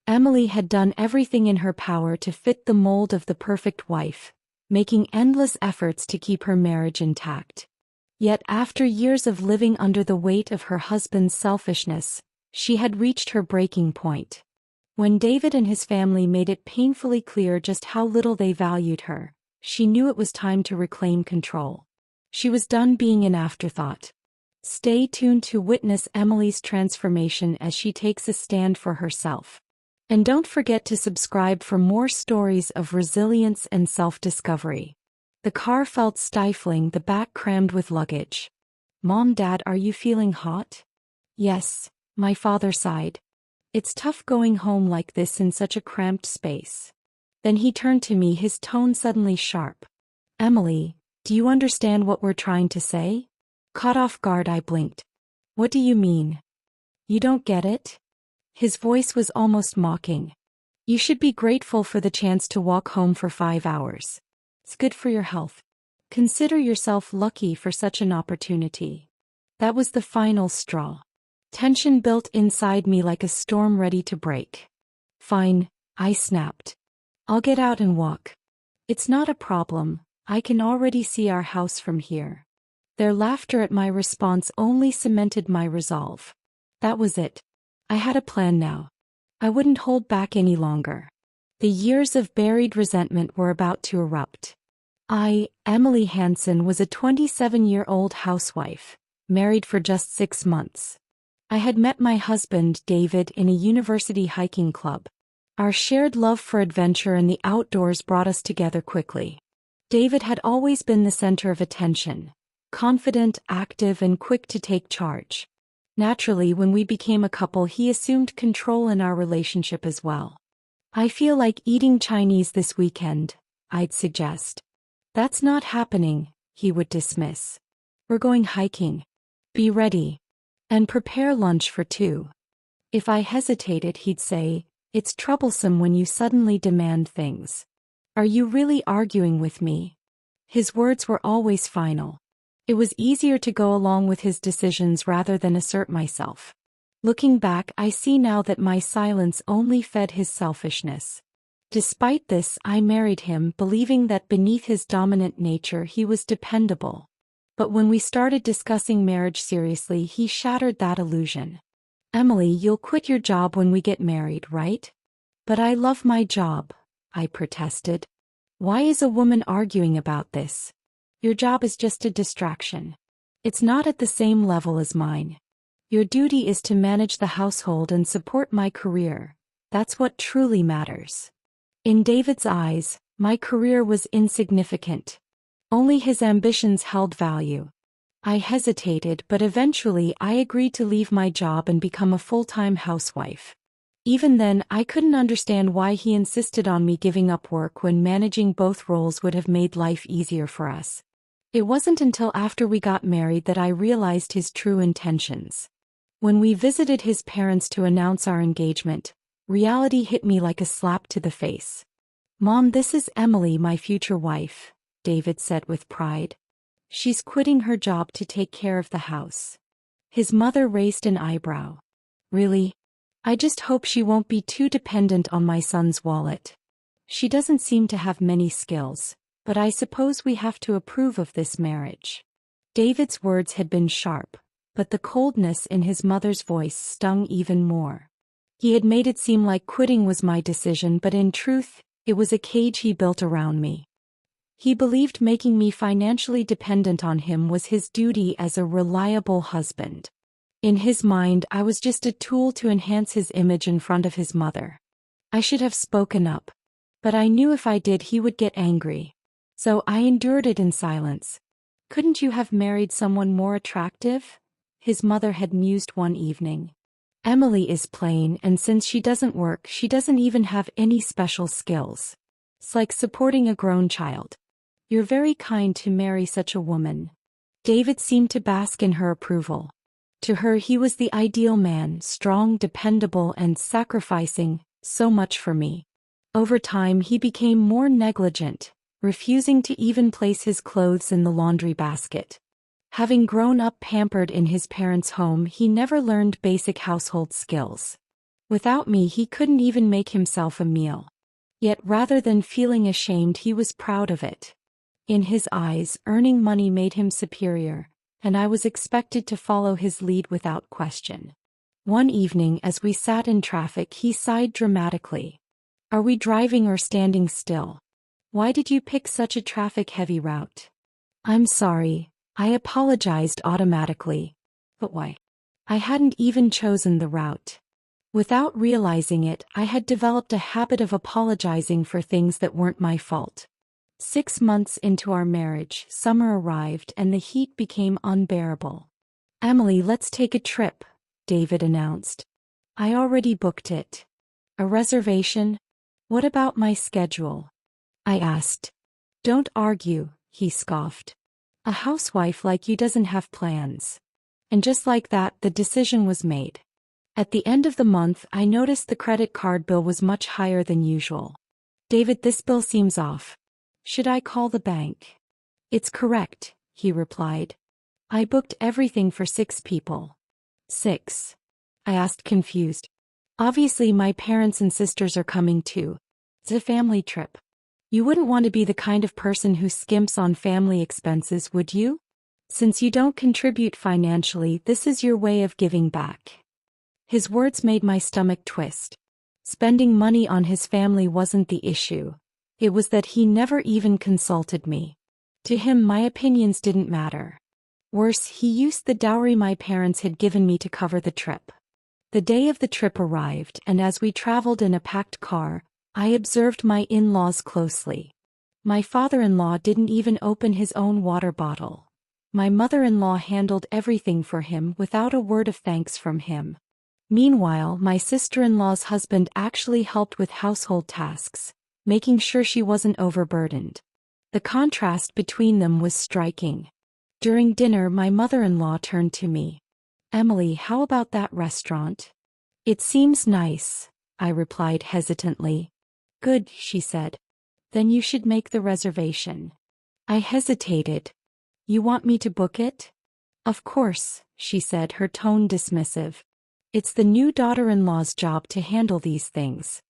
Emily had done everything in her power to fit the mold of the perfect wife, making endless efforts to keep her marriage intact. Yet after years of living under the weight of her husband's selfishness, she had reached her breaking point. When David and his family made it painfully clear just how little they valued her, she knew it was time to reclaim control. She was done being an afterthought. Stay tuned to witness Emily's transformation as she takes a stand for herself. And don't forget to subscribe for more stories of resilience and self-discovery. The car felt stifling, the back crammed with luggage. "Mom, Dad, are you feeling hot?" "Yes," my father sighed. "It's tough going home like this in such a cramped space." Then he turned to me, his tone suddenly sharp. "Emily, do you understand what we're trying to say?" Caught off guard, I blinked. "What do you mean? You don't get it?" His voice was almost mocking. "You should be grateful for the chance to walk home for 5 hours. It's good for your health. Consider yourself lucky for such an opportunity." That was the final straw. Tension built inside me like a storm ready to break. "Fine," I snapped. "I'll get out and walk. It's not a problem, I can already see our house from here." Their laughter at my response only cemented my resolve. That was it. I had a plan now. I wouldn't hold back any longer. The years of buried resentment were about to erupt. Emily Hansen, was a 27-year-old housewife, married for just 6 months. I had met my husband, David, in a university hiking club. Our shared love for adventure and the outdoors brought us together quickly. David had always been the center of attention, confident, active, and quick to take charge. Naturally, when we became a couple, he assumed control in our relationship as well. "I feel like eating Chinese this weekend," I'd suggest. "That's not happening," he would dismiss. "We're going hiking. Be ready. And prepare lunch for 2. If I hesitated, he'd say, "It's troublesome when you suddenly demand things. Are you really arguing with me?" His words were always final. It was easier to go along with his decisions rather than assert myself. Looking back, I see now that my silence only fed his selfishness. Despite this, I married him, believing that beneath his dominant nature he was dependable. But when we started discussing marriage seriously, he shattered that illusion. "Emily, you'll quit your job when we get married, right?" "But I love my job," I protested. "Why is a woman arguing about this? Your job is just a distraction. It's not at the same level as mine. Your duty is to manage the household and support my career. That's what truly matters." In David's eyes, my career was insignificant. Only his ambitions held value. I hesitated, but eventually I agreed to leave my job and become a full-time housewife. Even then, I couldn't understand why he insisted on me giving up work when managing both roles would have made life easier for us. It wasn't until after we got married that I realized his true intentions. When we visited his parents to announce our engagement, reality hit me like a slap to the face. "Mom, this is Emily, my future wife," David said with pride. "She's quitting her job to take care of the house." His mother raised an eyebrow. "Really? I just hope she won't be too dependent on my son's wallet. She doesn't seem to have many skills, but I suppose we have to approve of this marriage." David's words had been sharp, but the coldness in his mother's voice stung even more. He had made it seem like quitting was my decision, but in truth, it was a cage he built around me. He believed making me financially dependent on him was his duty as a reliable husband. In his mind, I was just a tool to enhance his image in front of his mother. I should have spoken up, but I knew if I did he would get angry. So I endured it in silence. "Couldn't you have married someone more attractive?" his mother had mused one evening. "Emily is plain, and since she doesn't work, she doesn't even have any special skills. It's like supporting a grown child. You're very kind to marry such a woman." David seemed to bask in her approval. To her, he was the ideal man, strong, dependable, and sacrificing so much for me. Over time, he became more negligent, refusing to even place his clothes in the laundry basket. Having grown up pampered in his parents' home, he never learned basic household skills. Without me he couldn't even make himself a meal. Yet rather than feeling ashamed he was proud of it. In his eyes, earning money made him superior, and I was expected to follow his lead without question. One evening as we sat in traffic he sighed dramatically. "Are we driving or standing still? Why did you pick such a traffic-heavy route?" "I'm sorry," I apologized automatically. "But why?" I hadn't even chosen the route. Without realizing it, I had developed a habit of apologizing for things that weren't my fault. 6 months into our marriage, summer arrived and the heat became unbearable. "Emily, let's take a trip," David announced. "I already booked it." "A reservation? What about my schedule?" I asked. "Don't argue," he scoffed. "A housewife like you doesn't have plans." And just like that, the decision was made. At the end of the month, I noticed the credit card bill was much higher than usual. "David, this bill seems off. Should I call the bank?" "It's correct," he replied. "I booked everything for 6 people." "6?" I asked, confused. "Obviously my parents and sisters are coming too. It's a family trip. You wouldn't want to be the kind of person who skimps on family expenses, would you? Since you don't contribute financially, this is your way of giving back." His words made my stomach twist. Spending money on his family wasn't the issue. It was that he never even consulted me. To him, my opinions didn't matter. Worse, he used the dowry my parents had given me to cover the trip. The day of the trip arrived, and as we traveled in a packed car, I observed my in-laws closely. My father-in-law didn't even open his own water bottle. My mother-in-law handled everything for him without a word of thanks from him. Meanwhile, my sister-in-law's husband actually helped with household tasks, making sure she wasn't overburdened. The contrast between them was striking. During dinner, my mother-in-law turned to me. "Emily, how about that restaurant?" "It seems nice," I replied hesitantly. "Good," she said. "Then you should make the reservation." I hesitated. "You want me to book it?" "Of course," she said, her tone dismissive. "It's the new daughter-in-law's job to handle these things.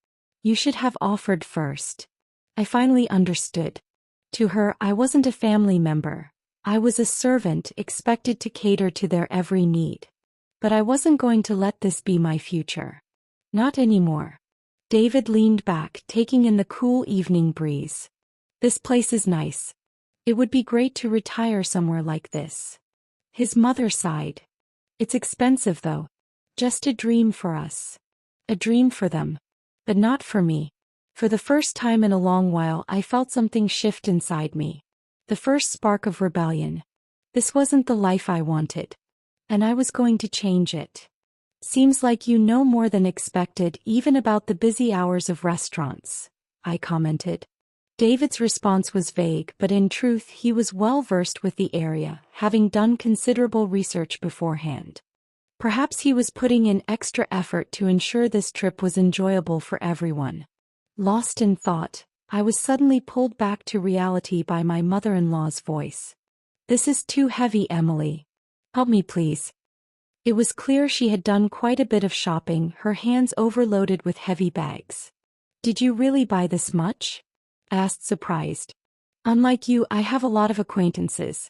You should have offered first." I finally understood. To her, I wasn't a family member. I was a servant expected to cater to their every need. But I wasn't going to let this be my future. Not anymore. David leaned back, taking in the cool evening breeze. "This place is nice. It would be great to retire somewhere like this." His mother sighed. "It's expensive though. Just a dream for us. A dream for them. But not for me." For the first time in a long while, I felt something shift inside me. The first spark of rebellion. This wasn't the life I wanted. And I was going to change it. "Seems like you know more than expected, even about the busy hours of restaurants," I commented. David's response was vague, but in truth he was well versed with the area, having done considerable research beforehand. Perhaps he was putting in extra effort to ensure this trip was enjoyable for everyone. Lost in thought, I was suddenly pulled back to reality by my mother-in-law's voice. "This is too heavy, Emily. Help me, please." It was clear she had done quite a bit of shopping, her hands overloaded with heavy bags. "Did you really buy this much?" I asked, surprised. "Unlike you, I have a lot of acquaintances.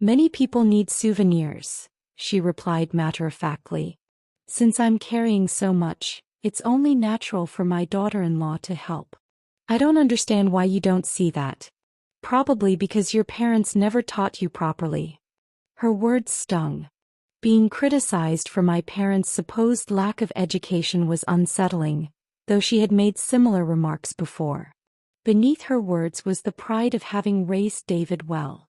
Many people need souvenirs," she replied matter-of-factly. "Since I'm carrying so much, it's only natural for my daughter-in-law to help." "I don't understand why you don't see that. Probably because your parents never taught you properly." Her words stung. Being criticized for my parents' supposed lack of education was unsettling, though she had made similar remarks before. Beneath her words was the pride of having raised David well.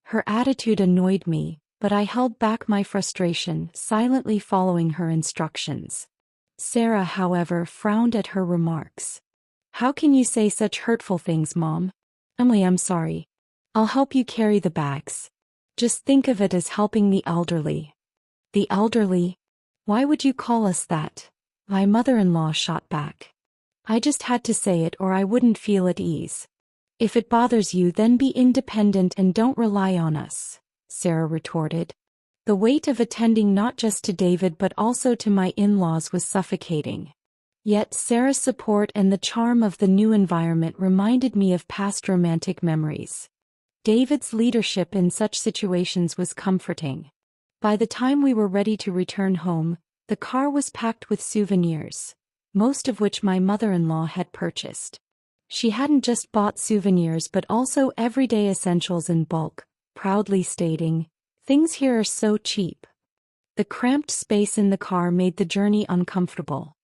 Her attitude annoyed me, but I held back my frustration, silently following her instructions. Sarah, however, frowned at her remarks. "How can you say such hurtful things, Mom?" "Emily, I'm sorry. I'll help you carry the bags. Just think of it as helping the elderly." "The elderly? Why would you call us that?" my mother-in-law shot back. "I just had to say it or I wouldn't feel at ease." "If it bothers you, then be independent and don't rely on us," Sarah retorted. The weight of attending not just to David but also to my in-laws was suffocating. Yet Sarah's support and the charm of the new environment reminded me of past romantic memories. David's leadership in such situations was comforting. By the time we were ready to return home, the car was packed with souvenirs, most of which my mother-in-law had purchased. She hadn't just bought souvenirs but also everyday essentials in bulk, proudly stating, "Things here are so cheap." The cramped space in the car made the journey uncomfortable.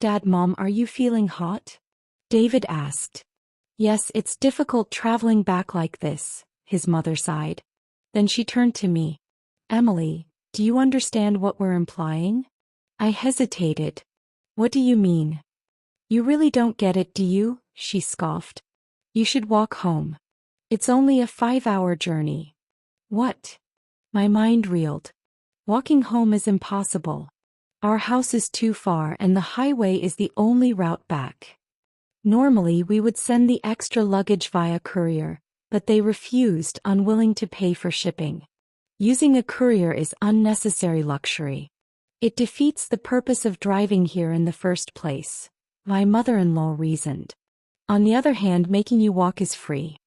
"Dad, Mom, are you feeling hot?" David asked. "Yes, it's difficult traveling back like this," his mother sighed. Then she turned to me. "Emily, do you understand what we're implying?" I hesitated. "What do you mean?" "You really don't get it, do you?" she scoffed. "You should walk home. It's only a 5-hour journey." "What?" My mind reeled. Walking home is impossible. Our house is too far and the highway is the only route back. Normally we would send the extra luggage via courier, but they refused, unwilling to pay for shipping. Using a courier is unnecessary luxury. It defeats the purpose of driving here in the first place, my mother-in-law reasoned. On the other hand, making you walk is free.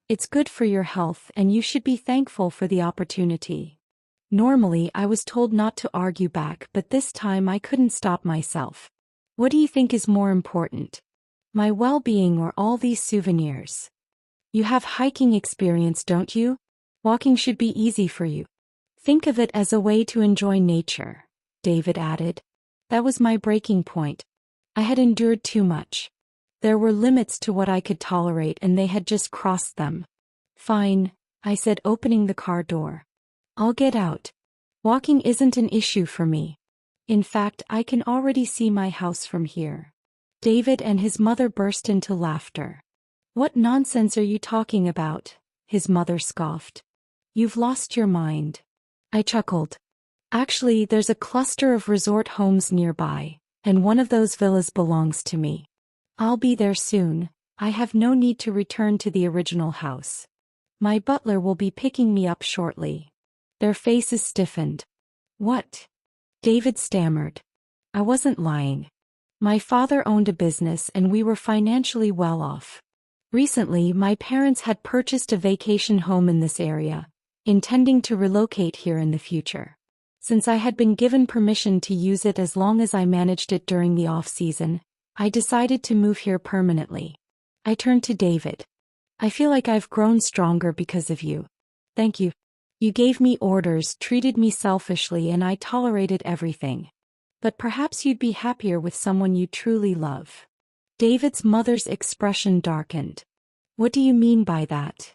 It's good for your health and you should be thankful for the opportunity. Normally I was told not to argue back, but this time I couldn't stop myself. "What do you think is more important? My well-being or all these souvenirs? You have hiking experience, don't you? Walking should be easy for you. Think of it as a way to enjoy nature," David added. That was my breaking point. I had endured too much. There were limits to what I could tolerate and they had just crossed them. "Fine," I said, opening the car door. "I'll get out. Walking isn't an issue for me. In fact, I can already see my house from here." David and his mother burst into laughter. "What nonsense are you talking about?" his mother scoffed. "You've lost your mind." I chuckled. "Actually, there's a cluster of resort homes nearby, and one of those villas belongs to me. I'll be there soon. I have no need to return to the original house. My butler will be picking me up shortly." Their faces stiffened. "What?" David stammered. I wasn't lying. My father owned a business and we were financially well off. Recently, my parents had purchased a vacation home in this area, intending to relocate here in the future. Since I had been given permission to use it as long as I managed it during the off-season, I decided to move here permanently. I turned to David. "I feel like I've grown stronger because of you. Thank you. You gave me orders, treated me selfishly, and I tolerated everything. But perhaps you'd be happier with someone you truly love." David's mother's expression darkened. "What do you mean by that?"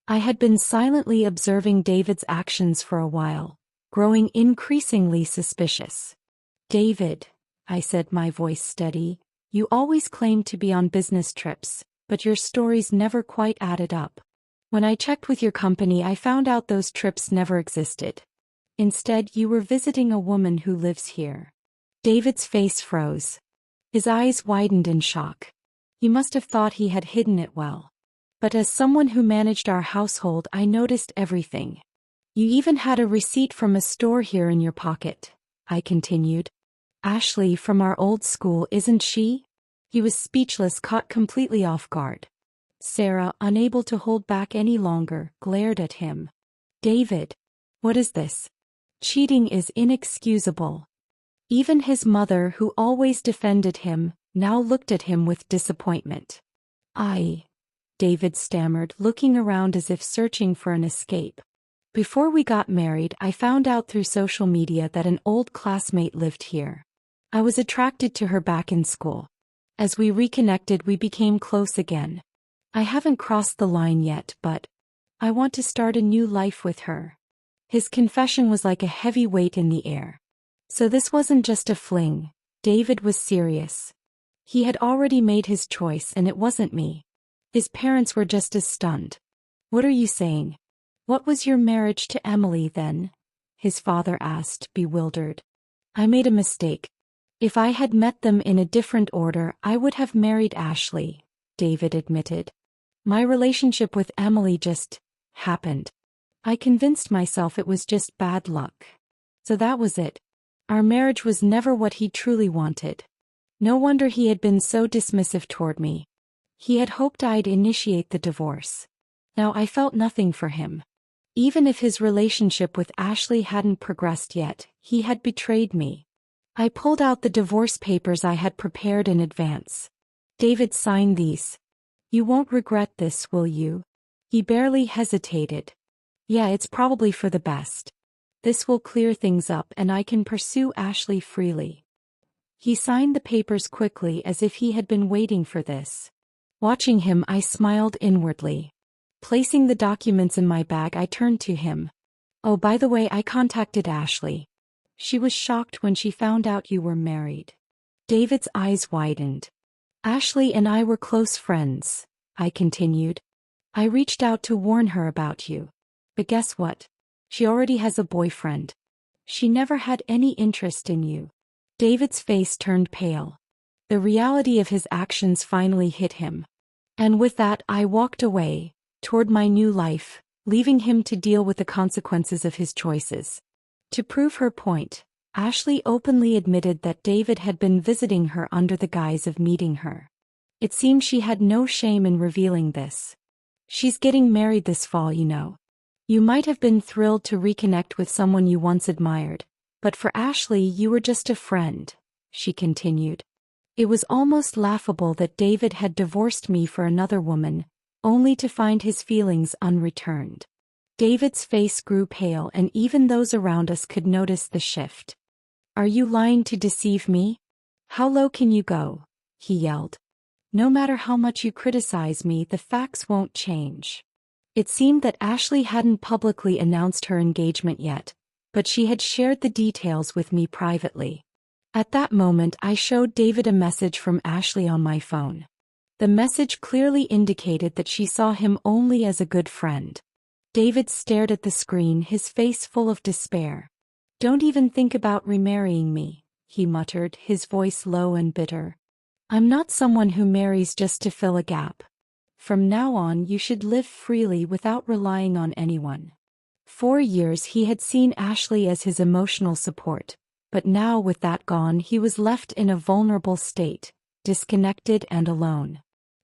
I had been silently observing David's actions for a while, growing increasingly suspicious. "David," I said, my voice steady, "you always claimed to be on business trips, but your stories never quite added up. When I checked with your company, I found out those trips never existed. Instead, you were visiting a woman who lives here." David's face froze. His eyes widened in shock. He must have thought he had hidden it well. "But as someone who managed our household, I noticed everything. You even had a receipt from a store here in your pocket," I continued. "Ashley from our old school, isn't she?" He was speechless, caught completely off guard. Sarah, unable to hold back any longer, glared at him. "David, what is this? Cheating is inexcusable." Even his mother, who always defended him, now looked at him with disappointment. David stammered, looking around as if searching for an escape. "Before we got married, I found out through social media that an old classmate lived here. I was attracted to her back in school. As we reconnected, we became close again. I haven't crossed the line yet, but I want to start a new life with her." His confession was like a heavy weight in the air. So this wasn't just a fling. David was serious. He had already made his choice and it wasn't me. His parents were just as stunned. "What are you saying? What was your marriage to Emily then?" his father asked, bewildered. "I made a mistake. If I had met them in a different order, I would have married Ashley," David admitted. "My relationship with Emily just happened. I convinced myself it was just bad luck. So that was it. Our marriage was never what he truly wanted." No wonder he had been so dismissive toward me. He had hoped I'd initiate the divorce. Now I felt nothing for him. Even if his relationship with Ashley hadn't progressed yet, he had betrayed me. I pulled out the divorce papers I had prepared in advance. David signed these. You won't regret this, will you? He barely hesitated. Yeah, it's probably for the best. This will clear things up and I can pursue Ashley freely. He signed the papers quickly as if he had been waiting for this. Watching him, I smiled inwardly. Placing the documents in my bag, I turned to him. Oh, by the way, I contacted Ashley. She was shocked when she found out you were married. David's eyes widened. Ashley and I were close friends, I continued. I reached out to warn her about you. But guess what? She already has a boyfriend. She never had any interest in you. David's face turned pale. The reality of his actions finally hit him. And with that, I walked away, toward my new life, leaving him to deal with the consequences of his choices. To prove her point, Ashley openly admitted that David had been visiting her under the guise of meeting her. It seemed she had no shame in revealing this. She's getting married this fall, you know. You might have been thrilled to reconnect with someone you once admired, but for Ashley you were just a friend, she continued. It was almost laughable that David had divorced me for another woman, only to find his feelings unreturned. David's face grew pale and even those around us could notice the shift. Are you lying to deceive me? How low can you go? He yelled. No matter how much you criticize me, the facts won't change. It seemed that Ashley hadn't publicly announced her engagement yet, but she had shared the details with me privately. At that moment, I showed David a message from Ashley on my phone. The message clearly indicated that she saw him only as a good friend. David stared at the screen, his face full of despair. Don't even think about remarrying me, he muttered, his voice low and bitter. I'm not someone who marries just to fill a gap. From now on, you should live freely without relying on anyone. 4 years he had seen Ashley as his emotional support, but now with that gone, he was left in a vulnerable state, disconnected and alone.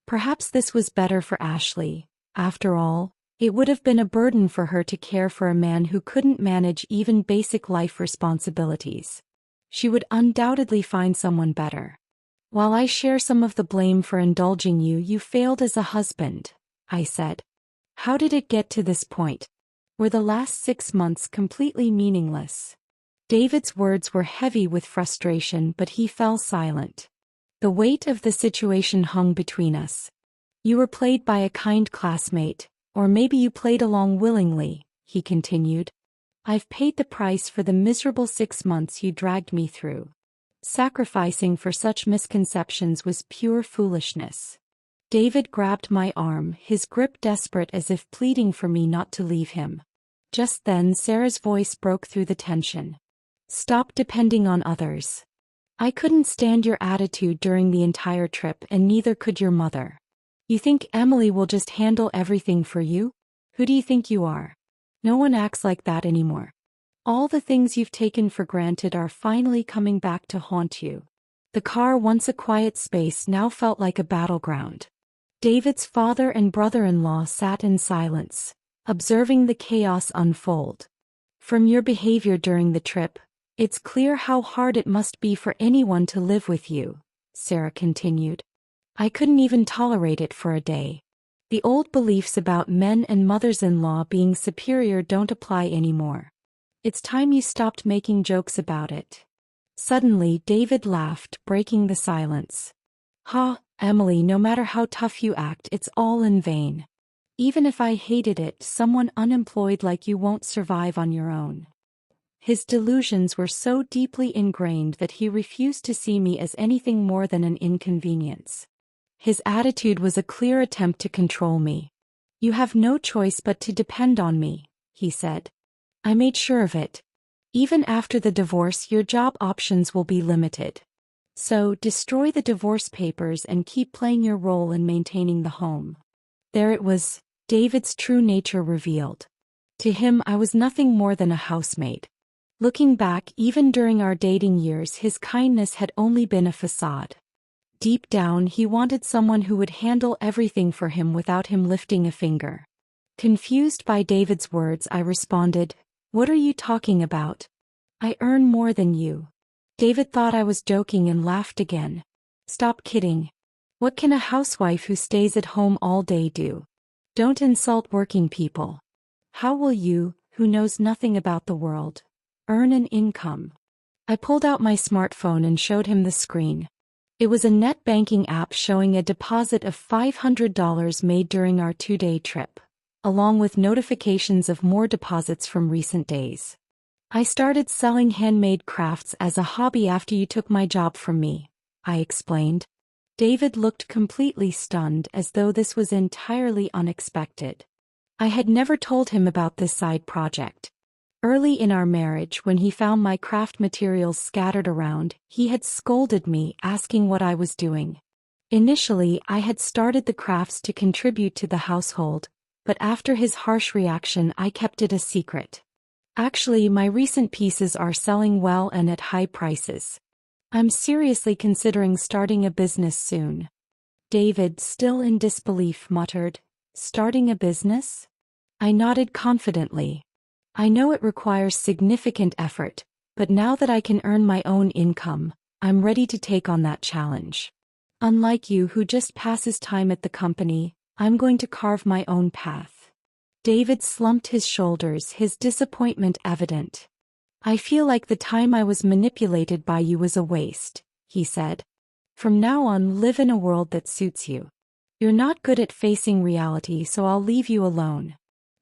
Perhaps this was better for Ashley. After all, it would have been a burden for her to care for a man who couldn't manage even basic life responsibilities. She would undoubtedly find someone better. While I share some of the blame for indulging you, you failed as a husband, I said. How did it get to this point? Were the last 6 months completely meaningless? David's words were heavy with frustration, but he fell silent. The weight of the situation hung between us. You were played by a kind classmate, or maybe you played along willingly, he continued. I've paid the price for the miserable 6 months you dragged me through. Sacrificing for such misconceptions was pure foolishness. David grabbed my arm, his grip desperate as if pleading for me not to leave him. Just then Sarah's voice broke through the tension. Stop depending on others. I couldn't stand your attitude during the entire trip, and neither could your mother. You think Emily will just handle everything for you? Who do you think you are? No one acts like that anymore. All the things you've taken for granted are finally coming back to haunt you. The car, once a quiet space, now felt like a battleground. David's father and brother-in-law sat in silence, observing the chaos unfold. From your behavior during the trip, it's clear how hard it must be for anyone to live with you, Sarah continued. I couldn't even tolerate it for a day. The old beliefs about men and mothers-in-law being superior don't apply anymore. It's time you stopped making jokes about it. Suddenly, David laughed, breaking the silence. Ha, Emily, no matter how tough you act, it's all in vain. Even if I hated it, someone unemployed like you won't survive on your own. His delusions were so deeply ingrained that he refused to see me as anything more than an inconvenience. His attitude was a clear attempt to control me. You have no choice but to depend on me, he said. I made sure of it. Even after the divorce, your job options will be limited. So, destroy the divorce papers and keep playing your role in maintaining the home. There it was, David's true nature revealed. To him, I was nothing more than a housemaid. Looking back, even during our dating years, his kindness had only been a facade. deep down he wanted someone who would handle everything for him without him lifting a finger. Confused by David's words, I responded, "What are you talking about? I earn more than you." David thought I was joking and laughed again. "Stop kidding. What can a housewife who stays at home all day do? Don't insult working people. How will you, who knows nothing about the world, earn an income?" I pulled out my smartphone and showed him the screen. It was a net banking app showing a deposit of $500 made during our 2-day trip, along with notifications of more deposits from recent days. "I started selling handmade crafts as a hobby after you took my job from me," I explained. David looked completely stunned, as though this was entirely unexpected. I had never told him about this side project. Early in our marriage, when he found my craft materials scattered around, he had scolded me, asking what I was doing. Initially, I had started the crafts to contribute to the household, but after his harsh reaction, I kept it a secret. Actually, my recent pieces are selling well and at high prices. I'm seriously considering starting a business soon. David, still in disbelief, muttered, "Starting a business?" I nodded confidently. "I know it requires significant effort, but now that I can earn my own income, I'm ready to take on that challenge. Unlike you, who just passes time at the company, I'm going to carve my own path." David slumped his shoulders, his disappointment evident. "I feel like the time I was manipulated by you was a waste," he said. "From now on, live in a world that suits you. You're not good at facing reality, so I'll leave you alone.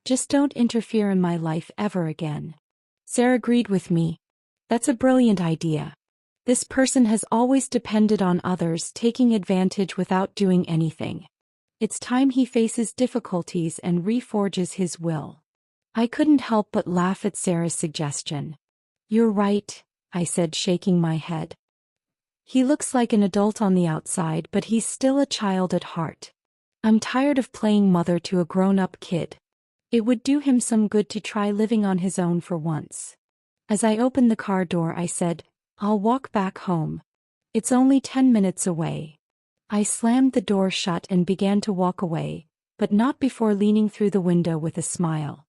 Just don't interfere in my life ever again." Sarah agreed with me. "That's a brilliant idea. This person has always depended on others, taking advantage without doing anything. It's time he faces difficulties and reforges his will." I couldn't help but laugh at Sarah's suggestion. "You're right," I said, shaking my head. "He looks like an adult on the outside, but he's still a child at heart. I'm tired of playing mother to a grown-up kid. It would do him some good to try living on his own for once." As I opened the car door, I said, "I'll walk back home. It's only 10 minutes away." I slammed the door shut and began to walk away, but not before leaning through the window with a smile.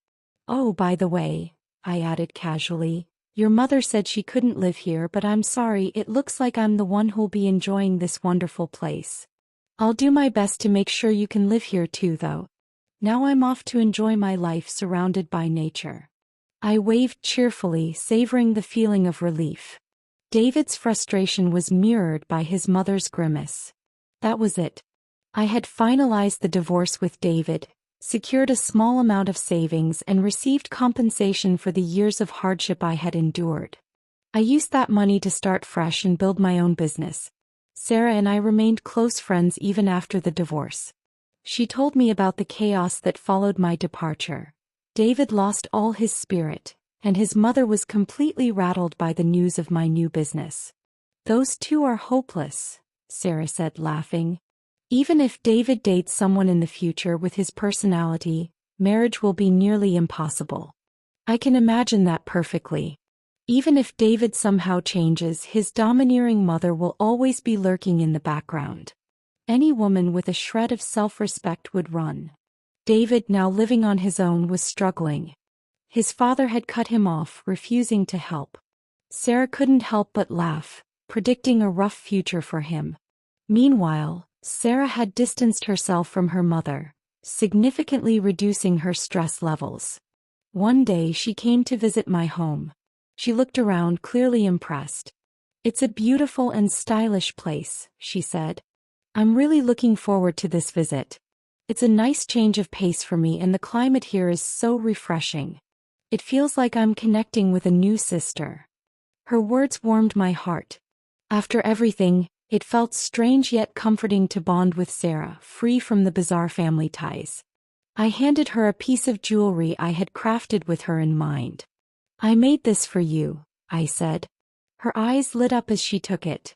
"Oh, by the way," I added casually, "your mother said she couldn't live here, but I'm sorry, it looks like I'm the one who'll be enjoying this wonderful place. I'll do my best to make sure you can live here too, though. Now I'm off to enjoy my life surrounded by nature." I waved cheerfully, savoring the feeling of relief. David's frustration was mirrored by his mother's grimace. That was it. I had finalized the divorce with David, secured a small amount of savings, and received compensation for the years of hardship I had endured. I used that money to start fresh and build my own business. Sarah and I remained close friends even after the divorce. She told me about the chaos that followed my departure. David lost all his spirit, and his mother was completely rattled by the news of my new business. "Those two are hopeless," Sarah said, laughing. "Even if David dates someone in the future with his personality, marriage will be nearly impossible." I can imagine that perfectly. Even if David somehow changes, his domineering mother will always be lurking in the background. Any woman with a shred of self-respect would run. David, now living on his own, was struggling. His father had cut him off, refusing to help. Sarah couldn't help but laugh, predicting a rough future for him. Meanwhile, Sarah had distanced herself from her mother, significantly reducing her stress levels. One day she came to visit my home. She looked around, clearly impressed. "It's a beautiful and stylish place," she said. "I'm really looking forward to this visit. It's a nice change of pace for me, and the climate here is so refreshing. It feels like I'm connecting with a new sister." Her words warmed my heart. After everything, it felt strange yet comforting to bond with Sarah, free from the bizarre family ties. I handed her a piece of jewelry I had crafted with her in mind. "I made this for you," I said. Her eyes lit up as she took it.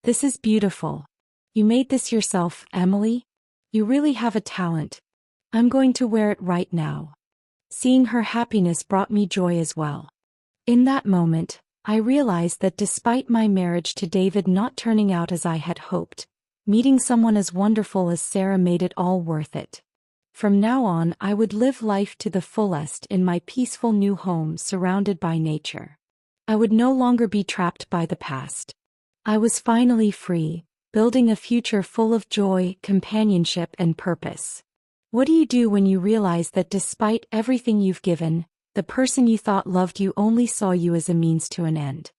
"This is beautiful. You made this yourself, Emily? You really have a talent. I'm going to wear it right now." Seeing her happiness brought me joy as well. In that moment, I realized that despite my marriage to David not turning out as I had hoped, Meeting someone as wonderful as Sarah made it all worth it. From now on, I would live life to the fullest in my peaceful new home surrounded by nature. I would no longer be trapped by the past. I was finally free, building a future full of joy, companionship, and purpose. What do you do when you realize that despite everything you've given, the person you thought loved you only saw you as a means to an end?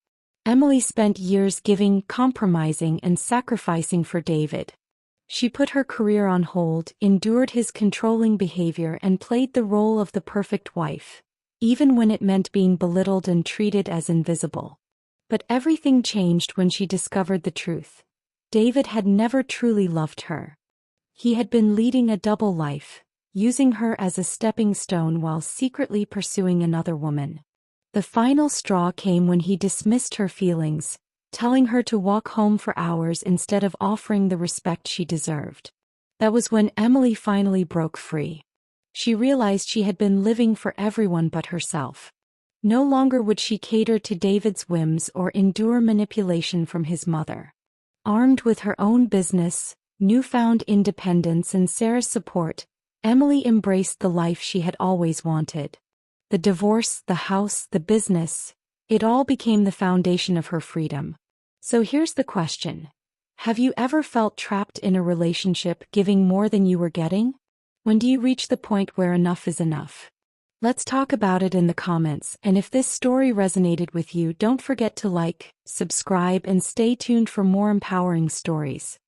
Emily spent years giving, compromising, and sacrificing for David. She put her career on hold, endured his controlling behavior, and played the role of the perfect wife, even when it meant being belittled and treated as invisible. But everything changed when she discovered the truth. David had never truly loved her. He had been leading a double life, using her as a stepping stone while secretly pursuing another woman. The final straw came when he dismissed her feelings, telling her to walk home for hours instead of offering the respect she deserved. That was when Emily finally broke free. She realized she had been living for everyone but herself. No longer would she cater to David's whims or endure manipulation from his mother. Armed with her own business, newfound independence, and Sarah's support, Emily embraced the life she had always wanted. The divorce, the house, the business, it all became the foundation of her freedom. So here's the question. Have you ever felt trapped in a relationship giving more than you were getting? When do you reach the point where enough is enough? Let's talk about it in the comments, and if this story resonated with you, don't forget to like, subscribe, and stay tuned for more empowering stories.